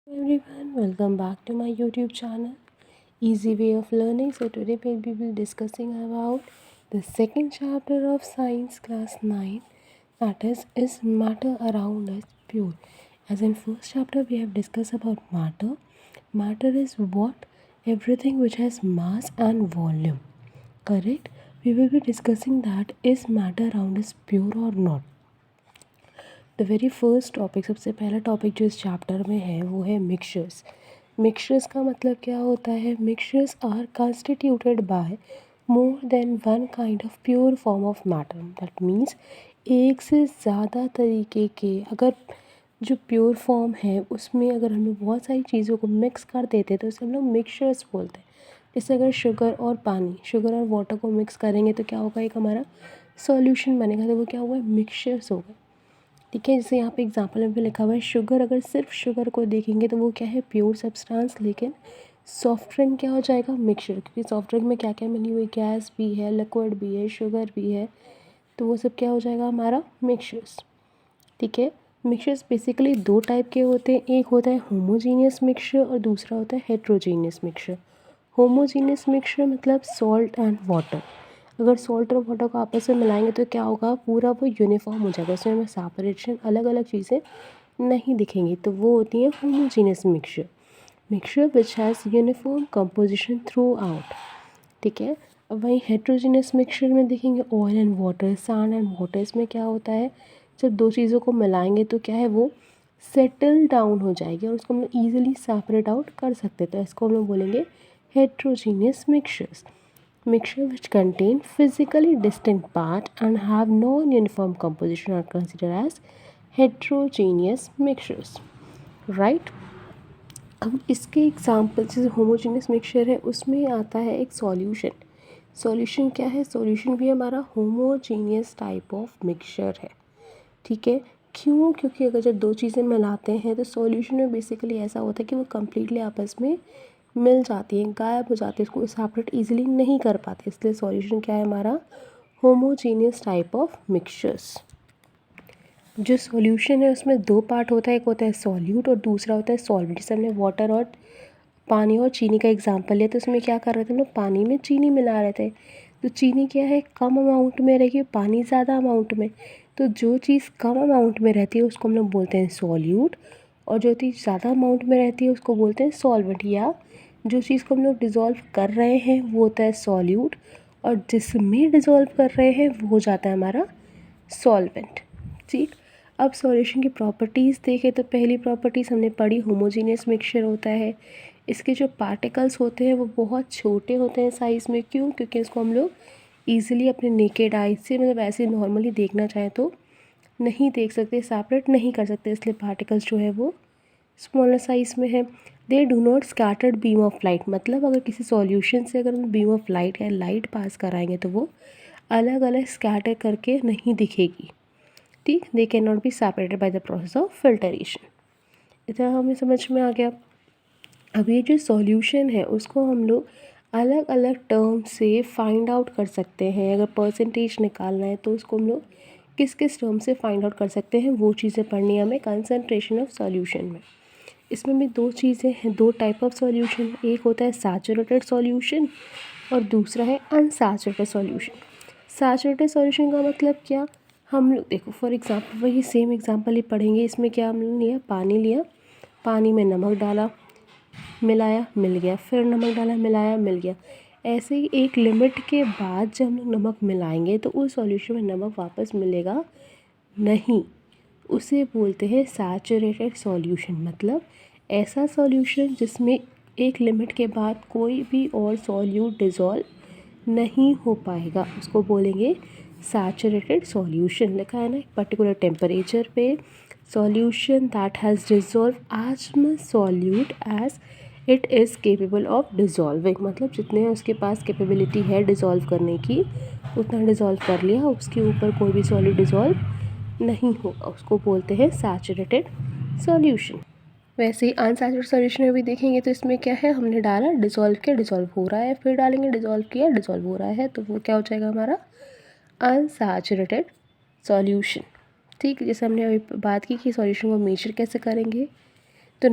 Everyone, welcome back to my YouTube channel, Easy Way of Learning. So today we will be discussing about the second chapter of Science Class 9, that is matter around us pure? As in first chapter we have discussed about matter. Matter is what? Everything which has mass and volume. Correct? We will be discussing that is matter around us pure or not. The very first topic, सबसे पहला topic जो इस chapter में है वो है mixtures. Mixtures का मतलब क्या होता है? Mixtures are constituted by more than one kind of pure form of matter. That means एक से ज़्यादा तरीके के, अगर जो प्योर फॉर्म है उसमें अगर हम लोग बहुत सारी चीज़ों को मिक्स कर देते हैं तो उसे हम लोग मिक्सचर्स बोलते हैं. जैसे अगर शुगर और पानी, शुगर और वाटर को मिक्स करेंगे तो क्या होगा? एक हमारा सॉल्यूशन बनेगा. तो वो क्या हुआ? मिक्सचर्स हो गए. ठीक है, जैसे यहाँ पे एग्जाम्पल में भी लिखा हुआ है शुगर. अगर सिर्फ शुगर को देखेंगे तो वो क्या है? Pure substance. लेकिन सॉफ्ट ड्रिंक क्या हो जाएगा? मिक्सचर. क्योंकि सॉफ्ट ड्रिंक में क्या क्या मिली हुई? गैस भी है, लिक्विड भी है, शुगर भी है. तो वो सब क्या हो जाएगा? हमारा मिक्सचर्स. ठीक है, मिक्सचर्स बेसिकली दो टाइप के होते हैं. एक होता है होमोजीनियस मिक्सचर और दूसरा होता है हेट्रोजीनियस मिक्सचर. होमोजीनियस मिक्सचर मतलब सॉल्ट एंड वाटर. अगर सॉल्ट और वाटर को आपस में मिलाएंगे तो क्या होगा? पूरा वो यूनिफॉर्म हो जाएगा. उसमें हमें सेपरेशन, अलग अलग चीज़ें नहीं दिखेंगी. तो वो होती है homogeneous mixture. Mixture which has uniform composition through out. ठीक है, अब वहीं हेट्रोजीनियस मिक्सचर में देखेंगे oil and water, sand and water. इसमें क्या होता है? जब दो चीज़ों को मिलाएंगे तो क्या है? वो सेटल डाउन हो जाएगी और उसको हम लोग ईजिली सेपरेट आउट कर सकते हैं. तो इसको हम लोग बोलेंगे heterogeneous mixtures. Mixture which contain physically distinct parts and have non-uniform composition are considered as heterogeneous mixtures. Right? अब इसके एग्जाम्पल, जैसे होमोजीनियस मिक्सचर है उसमें आता है एक सॉल्यूशन. सॉल्यूशन क्या है? सॉल्यूशन भी हमारा होमोजीनियस टाइप ऑफ मिक्सचर है. ठीक है, क्यों? क्योंकि अगर जब दो चीज़ें मिलाते हैं तो सॉल्यूशन में बेसिकली ऐसा होता है कि वो कम्प्लीटली आपस में मिल जाती हैं, गायब हो जाती है, इसको सेपरेट ईजिली नहीं कर पाते. इसलिए सॉल्यूशन क्या है हमारा? Homogeneous type of mixtures. जो सॉल्यूशन है उसमें दो पार्ट होता है. एक होता है सॉल्यूट और दूसरा होता है सॉल्वेंट. जैसे हमने वाटर और पानी और चीनी का एग्जांपल लिया तो उसमें क्या कर रहे थे हम लोग? पानी में चीनी मिला रहे थे. तो चीनी क्या है? कम अमाउंट में रहेगी, पानी ज़्यादा अमाउंट में. तो जो चीज़ कम अमाउंट में रहती है उसको हम लोग बोलते हैं सॉल्यूट, और जो चीज़ ज़्यादा अमाउंट में रहती है उसको बोलते हैं सॉल्वेंट. या जो चीज़ को हम लोग डिज़ोल्व कर रहे हैं वो होता है सॉल्यूट, और जिसमें डिज़ोल्व कर रहे हैं वो हो जाता है हमारा सॉल्वेंट. ठीक, अब सॉल्यूशन की प्रॉपर्टीज़ देखें तो पहली प्रॉपर्टीज़ हमने पढ़ी, होमोजीनियस मिक्सचर होता है. इसके जो पार्टिकल्स होते हैं वो बहुत छोटे होते हैं साइज़ में. क्यों? क्योंकि इसको हम लोग ईजिली अपने नेकेड आइज से, मतलब ऐसे नॉर्मली देखना चाहें तो नहीं देख सकते, सेपरेट नहीं कर सकते. इसलिए पार्टिकल्स जो है वो स्मॉलर साइज़ में है. They do not scattered beam of light. मतलब अगर किसी सॉल्यूशन से अगर हम बीम ऑफ लाइट या लाइट पास कराएंगे तो वो अलग अलग स्कैटर करके नहीं दिखेगी. ठीक, they can not be separated by the process of filtration. इतना हमें समझ में आ गया. अब ये जो सॉल्यूशन है उसको हम लोग अलग अलग टर्म से फाइंड आउट कर सकते हैं. अगर परसेंटेज निकालना है तो उसको हम लोग किस किस टर्म से फाइंड आउट कर सकते हैं, वो चीज़ें पढ़नी है हमें कंसंट्रेशन ऑफ सॉल्यूशन में. इसमें भी दो चीज़ें हैं, दो टाइप ऑफ सॉल्यूशन. एक होता है सैचुरेटेड सॉल्यूशन और दूसरा है अनसैचुरेटेड सॉल्यूशन. सैचुरेटेड सॉल्यूशन का मतलब क्या? हम लोग देखो फॉर एग्जांपल वही सेम एग्जांपल ही पढ़ेंगे. इसमें क्या हमने लिया? पानी लिया, पानी में नमक डाला, मिलाया, मिल गया, फिर नमक डाला, मिलाया, मिल गया. ऐसे ही एक लिमिट के बाद जब हम लोग नमक मिलाएंगे तो उस सॉल्यूशन में नमक वापस मिलेगा नहीं. उसे बोलते हैं सैचुरेटेड सॉल्यूशन. मतलब ऐसा सॉल्यूशन जिसमें एक लिमिट के बाद कोई भी और सॉल्यूट डिज़ोल्व नहीं हो पाएगा, उसको बोलेंगे सैचुरेटेड सॉल्यूशन. लिखा है ना, एक पर्टिकुलर टेम्परेचर पे solution that has dissolved as much solute as it is capable of dissolving. मतलब जितने उसके पास कैपेबिलिटी है डिज़ोल्व करने की उतना डिज़ोल्व कर लिया, उसके ऊपर कोई भी सॉल्यूट डिज़ोल्व नहीं होगा, उसको बोलते हैं सैचुरेटेड सॉल्यूशन. वैसे ही अनसैचुरेटेड सॉल्यूशन में भी देखेंगे तो इसमें क्या है? हमने डाला, डिज़ोल्व किया, डिज़ोल्व हो रहा है, फिर डालेंगे, डिज़ोल्व किया, डिज़ोल्व हो रहा है, तो वो क्या हो जाएगा हमारा? Unsaturated solution. ठीक, जैसे हमने अभी बात की कि सॉल्यूशन को मेजर कैसे करेंगे. तो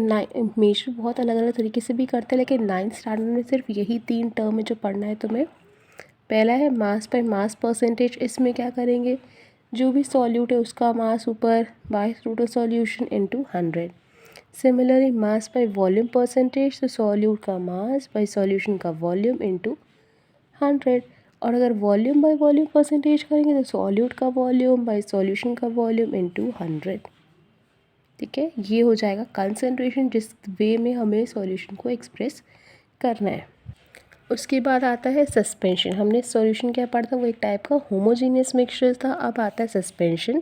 मेजर बहुत अलग अलग तरीके से भी करते हैं, लेकिन 9th स्टैंडर्ड में सिर्फ यही 3 टर्म है जो पढ़ना है तुम्हें। पहला है मास बाय मास परसेंटेज। इसमें क्या करेंगे, जो भी सॉल्यूट है उसका मास ऊपर by route of solution into 100। Similarly mass by volume percentage, तो सॉल्यूट का मास बाय सॉल्यूशन का वॉल्यूम इनटू 100। और अगर वॉल्यूम बाय वॉल्यूम परसेंटेज करेंगे तो सॉल्यूट का वॉल्यूम बाय सॉल्यूशन का वॉल्यूम इनटू 100। ठीक है, ये हो जाएगा कंसंट्रेशन जिस वे में हमें सॉल्यूशन को एक्सप्रेस करना है। उसके बाद आता है सस्पेंशन। हमने सॉल्यूशन क्या पढ़ा था, वो एक टाइप का होमोजीनियस मिक्सचर था। अब आता है सस्पेंशन।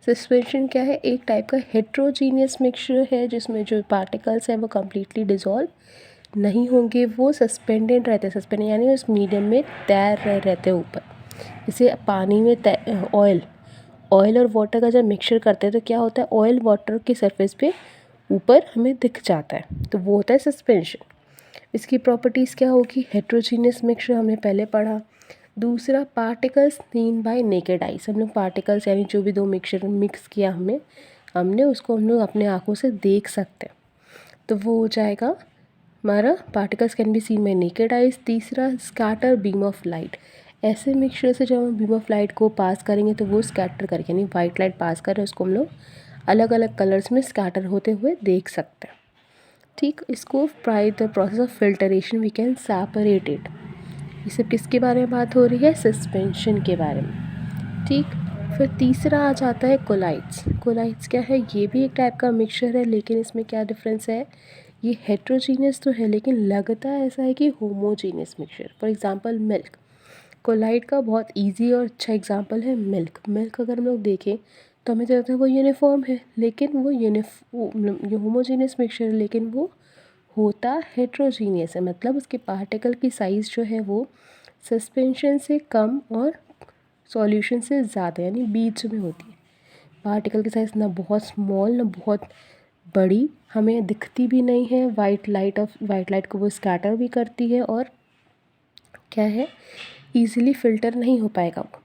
सस्पेंशन क्या है, एक टाइप का हेट्रोजीनियस मिक्सचर है जिसमें जो पार्टिकल्स हैं वो कम्प्लीटली डिज़ोल्व नहीं होंगे, वो सस्पेंडेड रहते हैं। सस्पेंडेड यानी उस मीडियम में तैर रहे रहते हैं ऊपर। जैसे पानी में ऑयल और वाटर का जब मिक्सचर करते हैं तो क्या होता है, ऑयल वाटर के सरफेस पे ऊपर हमें दिख जाता है, तो वो होता है सस्पेंशन। इसकी प्रॉपर्टीज़ क्या होगी, हेट्रोजीनियस मिक्सचर हमने पहले पढ़ा। दूसरा, particles seen by naked eyes. हम लोग पार्टिकल्स यानी जो भी दो मिक्सचर मिक्स किया हमने उसको हम लोग अपने आँखों से देख सकते हैं, तो वो हो जाएगा हमारा particles can be seen by naked eyes. तीसरा, स्कैटर बीम ऑफ लाइट। ऐसे मिक्सचर से जब हम बीम ऑफ लाइट को पास करेंगे तो वो स्कैटर करके, यानी वाइट लाइट पास कर रहे हैं उसको हम लोग अलग अलग कलर्स में स्कैटर होते हुए देख सकते हैं। ठीक, इसको by the process of filtration we can separate it. ये सब किसके बारे में बात हो रही है, सस्पेंशन के बारे में। ठीक, फिर तीसरा आ जाता है कोलाइड्स। कोलाइड्स क्या है, ये भी एक टाइप का मिक्सचर है, लेकिन इसमें क्या डिफरेंस है, ये हेट्रोजीनियस तो है लेकिन लगता ऐसा है कि homogeneous mixture. For example milk, colloid का बहुत इजी और अच्छा एग्जांपल है मिल्क। मिल्क अगर हम लोग देखें तो हमें तो लगता है वो यूनिफॉर्म है, लेकिन वो होमोजीनियस मिक्सचर है, लेकिन वो होता हेट्रोजीनियस है। मतलब उसके पार्टिकल की साइज़ जो है वो सस्पेंशन से कम और सॉल्यूशन से ज़्यादा, यानी बीच में होती है। पार्टिकल की साइज़ ना बहुत स्मॉल ना बहुत बड़ी, हमें दिखती भी नहीं है। वाइट लाइट को वो स्कैटर भी करती है और क्या है, ईजिली फ़िल्टर नहीं हो पाएगा वो।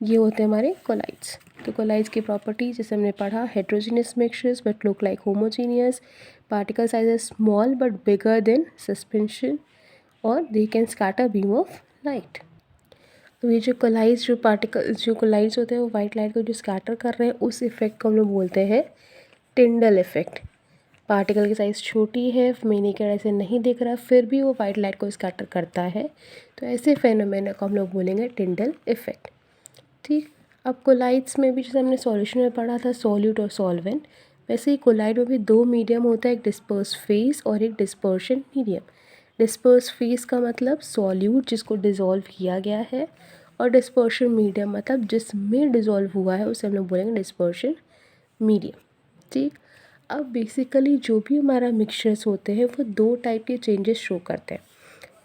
ये होते हैं हमारे कोलाइड्स। तो कोलाइड्स की प्रॉपर्टी जैसे हमने पढ़ा, heterogeneous mixtures but look like homogeneous, particle size is small but bigger than suspension, और they can scatter beam of light. तो ये जो कोलाइड्स होते हैं वो वाइट लाइट को जो स्कैटर कर रहे हैं उस इफेक्ट को हम लोग बोलते हैं टिंडल इफेक्ट। पार्टिकल की साइज़ छोटी है, मैंने क्या ऐसे नहीं दिख रहा, फिर भी वो वाइट लाइट को स्कैटर करता है, तो ऐसे फेनोमेना को हम लोग बोलेंगे टिंडल इफेक्ट। ठीक, अब कोलाइड्स में भी जैसे हमने सॉल्यूशन में पढ़ा था सॉल्यूट और सॉल्वेंट, वैसे ही कोलाइड में भी दो मीडियम होता है, एक डिस्पर्स फेस और एक डिस्पर्शन मीडियम। डिस्पर्स फेस का मतलब सॉल्यूट जिसको डिज़ोल्व किया गया है, और डिस्पर्शन मीडियम मतलब जिसमें डिज़ोल्व हुआ है उसे हम लोग बोलेंगे डिस्पर्शन मीडियम। ठीक, अब बेसिकली जो भी हमारा मिक्सचर्स होते हैं वो दो टाइप के चेंजेस शो करते हैं।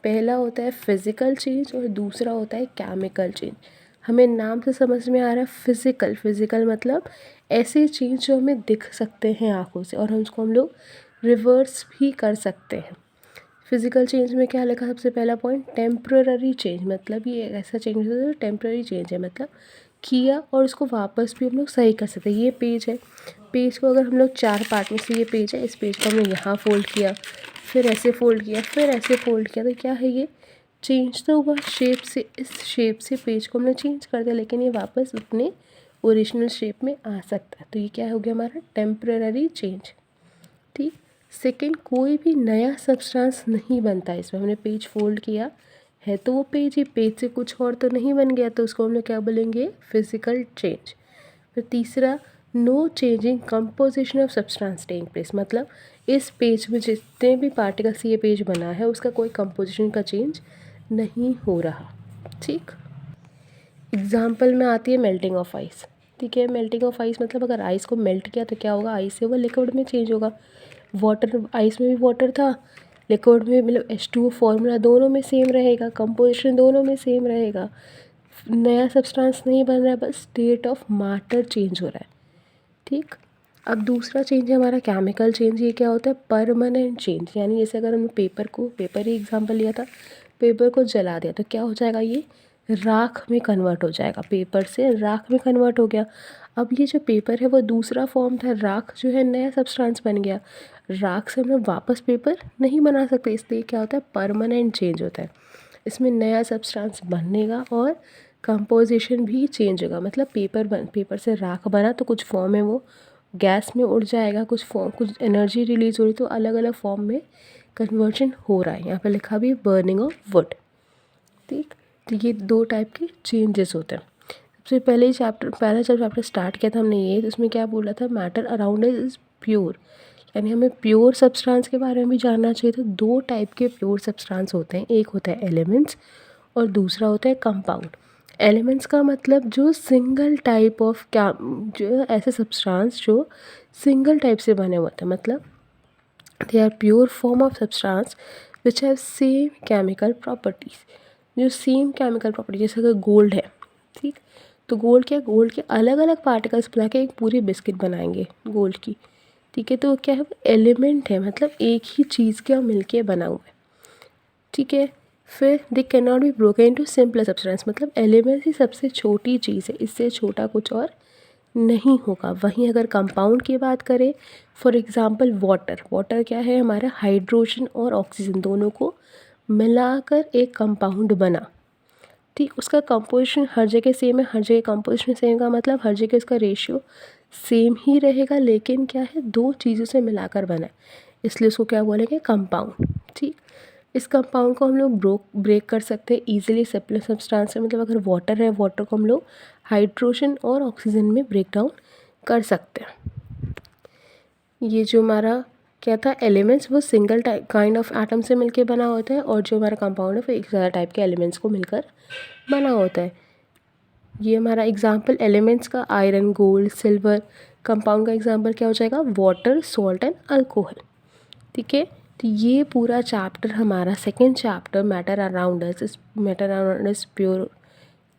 पहला होता है फिज़िकल चेंज और दूसरा होता है केमिकल चेंज। हमें नाम से समझ में आ रहा है फिज़िकल मतलब ऐसे चेंज जो हमें दिख सकते हैं आँखों से और हम लोग रिवर्स भी कर सकते हैं। फिज़िकल चेंज में क्या लिखा, सबसे पहला पॉइंट टेम्पररी चेंज, मतलब ये ऐसा चेंज होता है जो टेम्पररी चेंज है, मतलब किया और उसको वापस भी हम लोग सही कर सकते हैं। ये पेज है, पेज को अगर हम लोग 4 पार्ट में से, ये पेज है, इस पेज को हमने यहाँ फोल्ड किया, फिर ऐसे फोल्ड किया, फिर ऐसे फोल्ड किया, तो क्या है, ये चेंज तो हुआ शेप से। इस शेप से पेज को हमने चेंज कर दिया, लेकिन ये वापस अपने ओरिजिनल शेप में आ सकता है, तो ये क्या हो गया हमारा टेम्पररी चेंज। ठीक, सेकंड, कोई भी नया सब्सटेंस नहीं बनता इसमें। हमने पेज फोल्ड किया है तो वो पेज ही पेज से कुछ और तो नहीं बन गया, तो उसको हम लोग क्या बोलेंगे, फिज़िकल चेंज। फिर तीसरा, no changing composition of substance take place, मतलब इस पेज में जितने भी पार्टिकल से ये पेज बना है उसका कोई कंपोजिशन का चेंज नहीं हो रहा। ठीक, एग्जाम्पल में आती है मेल्टिंग ऑफ आइस। ठीक है, मेल्टिंग ऑफ आइस मतलब अगर आइस को मेल्ट किया तो क्या होगा, आइस से वो लिक्विड में चेंज होगा। वाटर, आइस में भी वाटर था, लिक्विड में मतलब H2O फॉर्मूला दोनों में सेम रहेगा, कंपोजिशन दोनों में सेम रहेगा, नया सब्सटेंस नहीं बन रहा है, बस स्टेट ऑफ मैटर चेंज हो रहा है। ठीक, अब दूसरा चेंज है हमारा केमिकल चेंज। ये क्या होता है, परमानेंट चेंज, यानी जैसे अगर हम पेपर ही एग्जांपल लिया था, पेपर को जला दिया तो क्या हो जाएगा, ये राख में कन्वर्ट हो जाएगा, पेपर से राख में कन्वर्ट हो गया। अब ये जो पेपर है वो दूसरा फॉर्म था, राख जो है नया सब्सटेंस बन गया। राख से हम लोग वापस पेपर नहीं बना सकते, इसलिए क्या होता है, परमानेंट चेंज होता है। इसमें नया सब्सटेंस बनेगा और कंपोजिशन भी चेंज होगा। मतलब पेपर से राख बना तो कुछ फॉर्म है वो गैस में उड़ जाएगा, कुछ एनर्जी रिलीज हो रही तो अलग अलग फॉर्म में कन्वर्जन हो रहा है। यहाँ पे लिखा भी बर्निंग ऑफ वुड। ठीक, तो ये 2 टाइप के चेंजेस होते हैं। सबसे पहला जब चैप्टर स्टार्ट किया था हमने ये, तो उसमें क्या बोला था, मैटर अराउंड इज प्योर, यानी हमें प्योर सब्सटेंस के बारे में भी जानना चाहिए। तो 2 टाइप के प्योर सब्सटेंस होते हैं, एक होता है एलिमेंट्स और दूसरा होता है कंपाउंड। एलिमेंट्स का मतलब जो सिंगल टाइप ऑफ जो ऐसे सब्सटेंस जो सिंगल टाइप से बने होते हैं, मतलब they are pure form of substance which have same chemical properties, जो सेम केमिकल प्रॉपर्टी, जैसे अगर गोल्ड है, ठीक, तो गोल्ड के अलग अलग पार्टिकल्स मिला के एक पूरी बिस्किट बनाएंगे गोल्ड की, ठीक है। तो क्या है, एलिमेंट है, मतलब एक ही चीज़ का मिलके बना हुआ है, ठीक है। फिर they can not be broken into simple substance, मतलब एलिमेंट ही सबसे छोटी चीज़ है, इससे छोटा कुछ और नहीं होगा। वहीं अगर कंपाउंड की बात करें, फॉर एग्जांपल वाटर क्या है, हमारा हाइड्रोजन और ऑक्सीजन दोनों को मिलाकर एक कंपाउंड बना, ठीक। उसका कंपोजिशन हर जगह सेम है, हर जगह कंपोजिशन सेम का मतलब हर जगह उसका रेशियो सेम ही रहेगा, लेकिन क्या है, 2 चीज़ों से मिलाकर बना है, इसलिए उसको क्या बोलेंगे, कंपाउंड, ठीक। इस कंपाउंड को हम लोग ब्रेक कर सकते हैं ईजिली सिंपल सब्सटेंस से, मतलब अगर वाटर है, वाटर को हम लोग हाइड्रोजन और ऑक्सीजन में ब्रेक डाउन कर सकते हैं। ये जो हमारा क्या था, एलिमेंट्स, वो single type kind of atom से मिलके बना होता है, और जो हमारा कंपाउंड है वो एक ज़्यादा टाइप के एलिमेंट्स को मिलकर बना होता है। ये हमारा एग्जांपल एलिमेंट्स का आयरन, गोल्ड, सिल्वर। कंपाउंड का एग्जांपल क्या हो जाएगा, वाटर, सॉल्ट एंड अल्कोहल, ठीक है। तो ये पूरा चैप्टर हमारा second chapter matter around us pure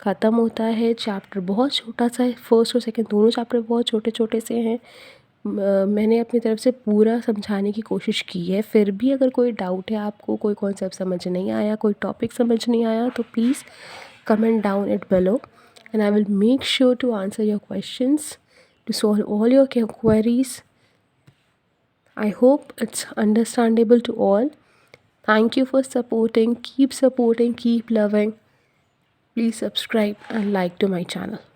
ख़त्म होता है। चैप्टर बहुत छोटा सा है, फर्स्ट और सेकंड दोनों चैप्टर बहुत छोटे छोटे से हैं। मैंने अपनी तरफ से पूरा समझाने की कोशिश की है, फिर भी अगर कोई डाउट है आपको, कोई कॉन्सेप्ट समझ नहीं आया, कोई टॉपिक समझ नहीं आया, तो please comment down it below and I will make sure to answer your questions, to solve all your queries. I hope it's understandable to all. Thank you for supporting, keep loving. Please subscribe and like to my channel.